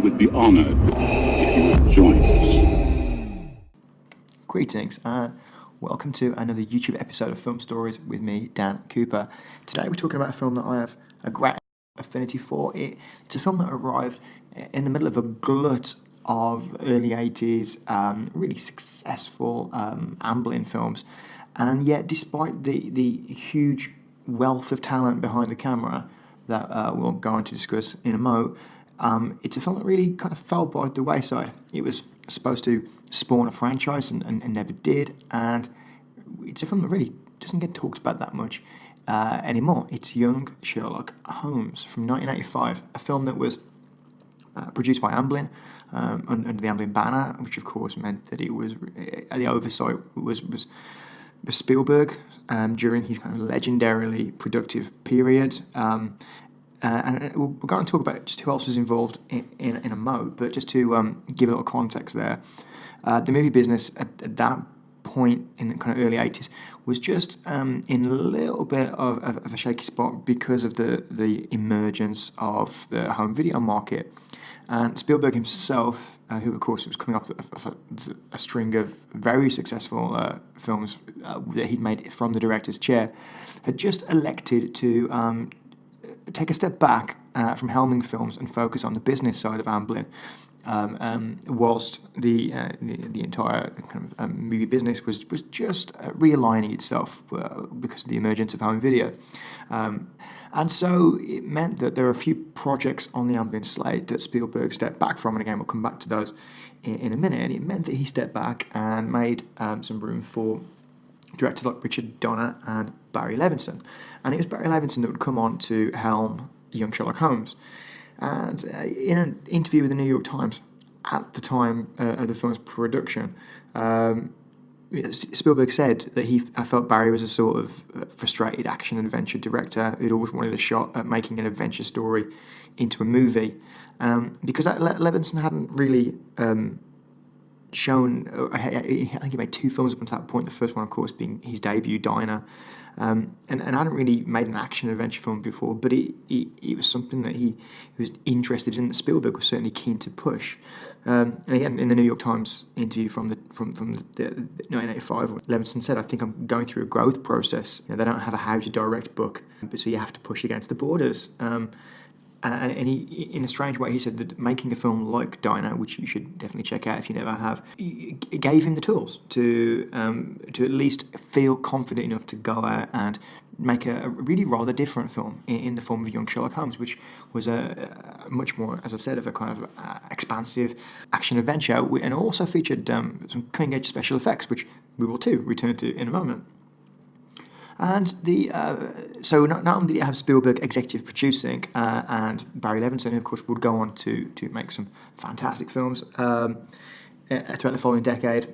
would be honored if you would join us. Greetings and welcome to another YouTube episode of Film Stories with me, Dan Cooper. Today we're talking about a film that I have a great affinity for. It's a film that arrived in the middle of a glut of early 80s, really successful Amblin films. And yet, despite the huge wealth of talent behind the camera that we'll go on to discuss in a mo, it's a film that really kind of fell by the wayside. It was supposed to spawn a franchise and never did, and it's a film that really doesn't get talked about that much anymore. It's Young Sherlock Holmes from 1985, a film that was produced by Amblin under the Amblin banner, which of course meant that it was the oversight was Spielberg during his kind of legendarily productive period. And we're going to talk about just who else was involved in a mo, but just to give a little context there, the movie business at that point in the kind of early 80s was just in a little bit of a shaky spot because of the emergence of the home video market. And Spielberg himself, who of course was coming off a string of very successful films that he'd made from the director's chair, had just elected to take a step back from helming films and focus on the business side of Amblin, whilst the entire kind of movie business was just realigning itself because of the emergence of home video. And so it meant that there were a few projects on the Amblin slate that Spielberg stepped back from, and again we'll come back to those in a minute. And it meant that he stepped back and made some room for directors like Richard Donner and Barry Levinson. And it was Barry Levinson that would come on to helm Young Sherlock Holmes. And in an interview with the New York Times at the time of the film's production, Spielberg said that I felt Barry was a sort of frustrated action-adventure director who'd always wanted a shot at making an adventure story into a movie. Because Levinson hadn't really shown, I think he made two films up until that point, the first one, of course, being his debut, Diner, and hadn't really made an action-adventure film before, but it was something that he was interested in, that Spielberg was certainly keen to push. And again, in the New York Times interview from the 1985, Levinson said, "I think I'm going through a growth process. They don't have a how to direct book, but so you have to push against the borders." And he, in a strange way, he said that making a film like Diner, which you should definitely check out if you never have, it gave him the tools to at least feel confident enough to go out and make a really rather different film in the form of Young Sherlock Holmes, which was a much more, as I said, of a kind of expansive action-adventure, and also featured some cutting-edge special effects, which we will too return to in a moment. And so not only did it have Spielberg executive producing and Barry Levinson, who of course would go on to make some fantastic films throughout the following decade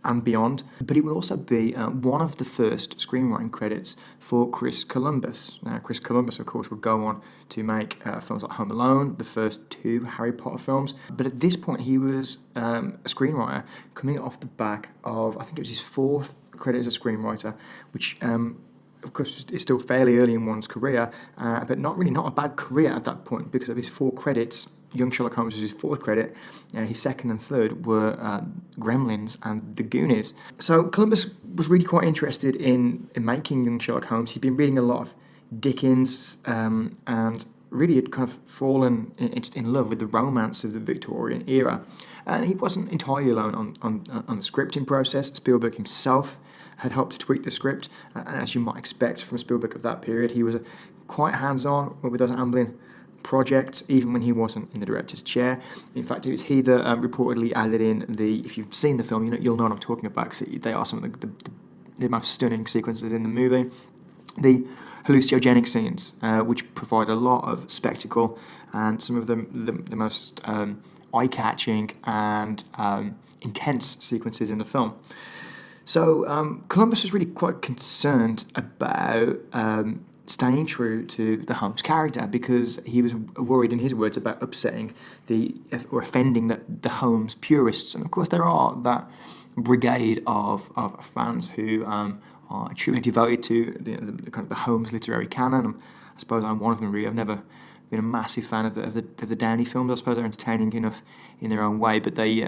and beyond, but it would also be one of the first screenwriting credits for Chris Columbus. Now, Chris Columbus, of course, would go on to make films like Home Alone, the first two Harry Potter films, but at this point he was a screenwriter coming off the back of, I think it was his fourth credit as a screenwriter, which of course is still fairly early in one's career, but not a bad career at that point, because of his four credits. Young Sherlock Holmes was his fourth credit. His second and third were Gremlins and The Goonies. So Columbus was really quite interested in making Young Sherlock Holmes. He'd been reading a lot of Dickens and really had kind of fallen in love with the romance of the Victorian era. And he wasn't entirely alone on the scripting process. Spielberg himself had helped to tweak the script. And as you might expect from Spielberg of that period, he was quite hands-on with those Amblin projects, even when he wasn't in the director's chair. In fact, it was he that reportedly added in if you've seen the film, you'll know what I'm talking about, because they are some of the most stunning sequences in the movie. The hallucinogenic scenes, which provide a lot of spectacle and some of the most eye-catching and intense sequences in the film. So Columbus was really quite concerned about staying true to the Holmes character, because he was worried, in his words, about upsetting or offending the Holmes purists. And of course there are that brigade of fans who are truly devoted to the kind of the Holmes literary canon. I suppose I'm one of them, really. I've never been a massive fan of the Downey films. I suppose they're entertaining enough in their own way, but they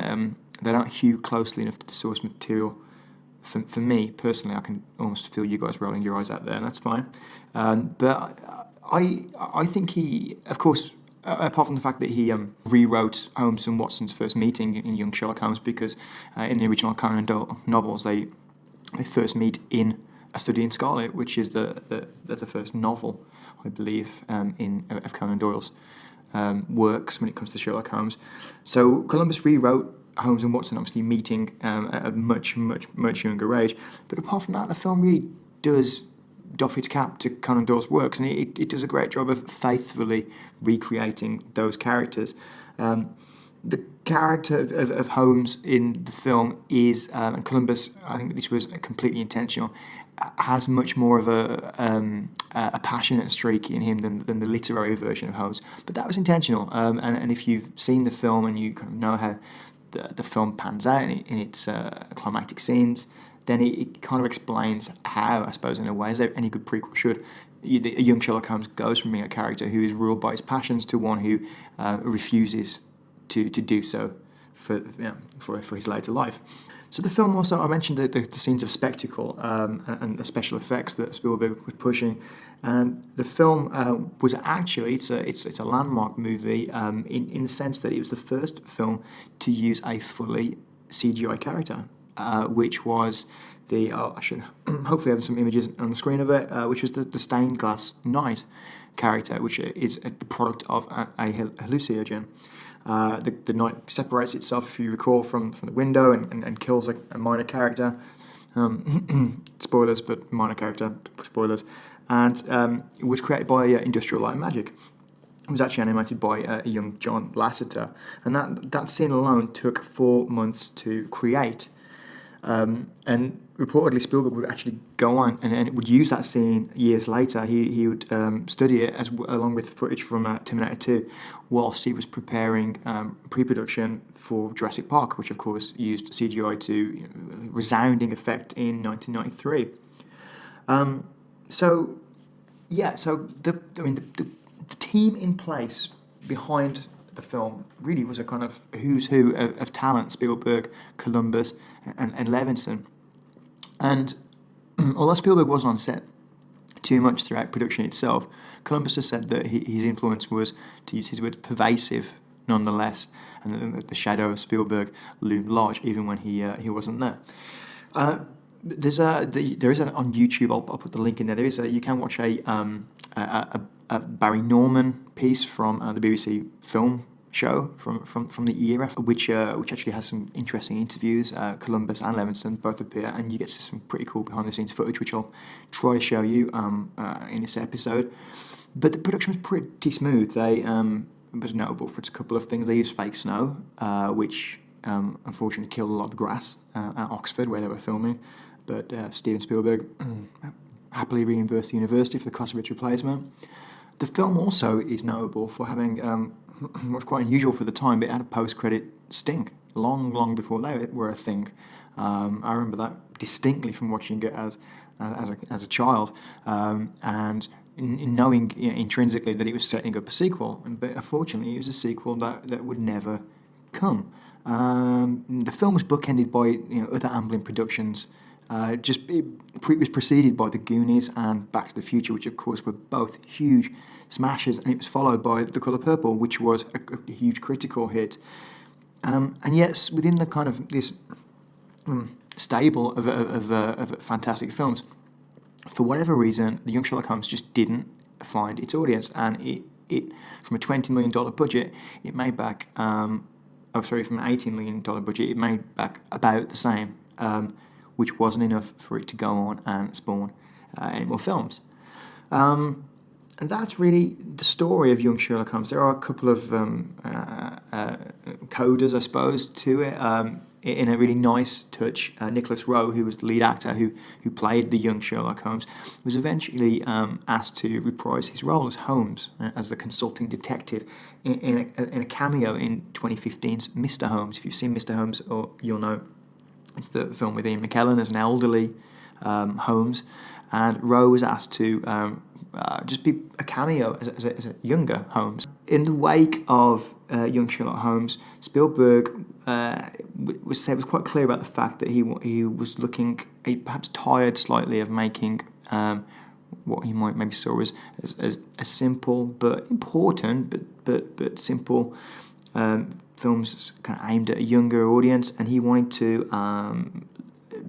don't hew closely enough to the source material. For me personally, I can almost feel you guys rolling your eyes out there, and that's fine. But I think he, of course, apart from the fact that he rewrote Holmes and Watson's first meeting in Young Sherlock Holmes, because in the original Conan Doyle novels they first meet in A Study in Scarlet, which is the first novel, I believe, of Conan Doyle's works when it comes to Sherlock Holmes. So Columbus rewrote Holmes and Watson, obviously meeting at a much younger age. But apart from that, the film really does doff its cap to Conan Doyle's works, and it does a great job of faithfully recreating those characters. The character of Holmes in the film is, and Columbus, I think this was completely intentional, has much more of a passionate streak in him than the literary version of Holmes. But that was intentional, and if you've seen the film and you kind of know how the film pans out in its climactic scenes, then it kind of explains how, I suppose, in a way, as any good prequel should, a young Sherlock Holmes goes from being a character who is ruled by his passions to one who refuses to do so for his later life. So the film also, I mentioned the scenes of spectacle and the special effects that Spielberg was pushing, and the film was actually it's a landmark movie in the sense that it was the first film to use a fully CGI character, which was I should hopefully have some images on the screen of it, which was the stained glass knight character, which is the product of a hallucinogen. The knight separates itself, if you recall, from the window and kills a minor character. Spoilers, but minor character, spoilers. And it was created by Industrial Light and Magic. It was actually animated by a young John Lasseter. And that scene alone took 4 months to create. And reportedly Spielberg would actually go on and would use that scene years later. He would study it along with footage from Terminator 2 whilst he was preparing pre-production for Jurassic Park, which of course used CGI to resounding effect in 1993. So the team in place behind the film really was a kind of who's who of talent: Spielberg, Columbus, and Levinson. And although Spielberg wasn't on set too much throughout production itself, Columbus has said that his influence was, to use his word, pervasive nonetheless, and that the shadow of Spielberg loomed large even when he wasn't there. There is on YouTube. I'll put the link in there. You can watch a Barry Norman piece from the BBC film show from the era, which actually has some interesting interviews. Columbus and Levinson both appear, and you get to see some pretty cool behind the scenes footage, which I'll try to show you in this episode. But the production was pretty smooth. It was notable for its couple of things. They used fake snow, which unfortunately killed a lot of the grass at Oxford where they were filming. But Steven Spielberg happily reimbursed the university for the cost of its replacement. The film also is notable for having what's quite unusual for the time, but it had a post-credit sting long before they were a thing. I remember that distinctly from watching it as a child, and in knowing intrinsically that it was setting up a sequel. But unfortunately, it was a sequel that would never come. The film was bookended by other Amblin productions. It was preceded by The Goonies and Back to the Future, which of course were both huge smashes, and it was followed by The Colour Purple, which was a huge critical hit. And yet, within the kind of this stable of fantastic films, for whatever reason, the Young Sherlock Holmes just didn't find its audience, and it from a $20 million budget, it made back. From an $18 million budget, it made back about the same. Which wasn't enough for it to go on and spawn any more films. And that's really the story of Young Sherlock Holmes. There are a couple of coders, I suppose, to it. In a really nice touch, Nicholas Rowe, who was the lead actor who played the young Sherlock Holmes, was eventually asked to reprise his role as Holmes, as the consulting detective, in a cameo in 2015's Mr. Holmes. If you've seen Mr. Holmes, you'll know it's the film with Ian McKellen as an elderly Holmes, and Rowe was asked to just be a cameo as a younger Holmes. In the wake of Young Sherlock Holmes, Spielberg was quite clear about the fact that he was looking, he perhaps tired slightly of making what he might maybe saw as simple but important, but simple films kind of aimed at a younger audience, and he wanted to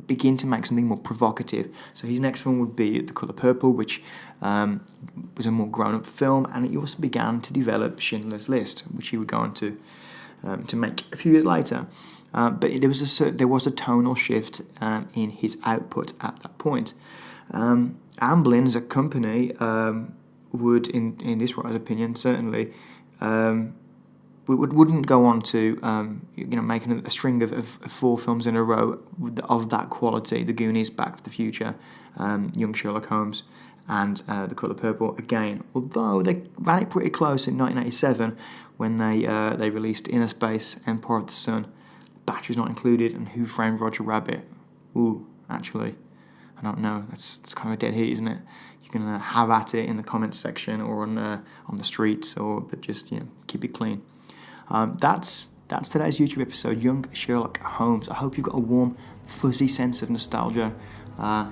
begin to make something more provocative. So his next film would be The Colour Purple, which was a more grown-up film, and he also began to develop Schindler's List, which he would go on to make a few years later. But there was a tonal shift in his output at that point. Amblin as a company would, in this writer's opinion, certainly wouldn't go on to make a string of 4 films in a row of that quality: The Goonies, Back to the Future, Young Sherlock Holmes, and The Colour Purple again. Although they ran it pretty close in 1987 when they released Inner Space, Empire of the Sun, Batteries Not Included, and Who Framed Roger Rabbit. Ooh, actually, I don't know. That's kind of a dead heat, isn't it? You can have at it in the comments section or on the streets, but just keep it clean. That's today's YouTube episode, Young Sherlock Holmes. I hope you've got a warm, fuzzy sense of nostalgia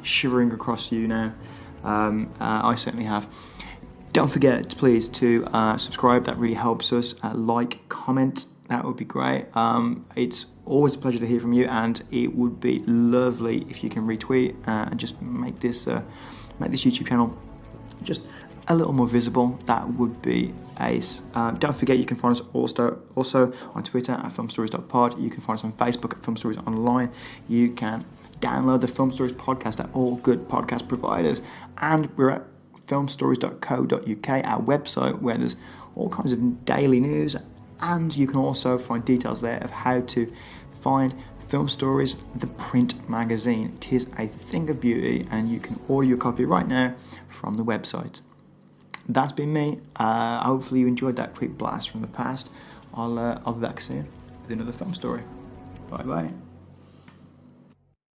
shivering across you now. I certainly have. Don't forget, please, to subscribe. That really helps us. Like, comment. That would be great. It's always a pleasure to hear from you, and it would be lovely if you can retweet and just make this YouTube channel just a little more visible. That would be ace. Don't forget, you can find us also on Twitter at filmstories.pod. You can find us on Facebook at Film Stories Online. You can download the Film Stories podcast at all good podcast providers, and we're at filmstories.co.uk, our website, where there's all kinds of daily news, and you can also find details there of how to find Film Stories, the print magazine. It is a thing of beauty, and you can order your copy right now from the website. That's been me. Hopefully you enjoyed that quick blast from the past. I'll be back soon with another film story. Bye bye.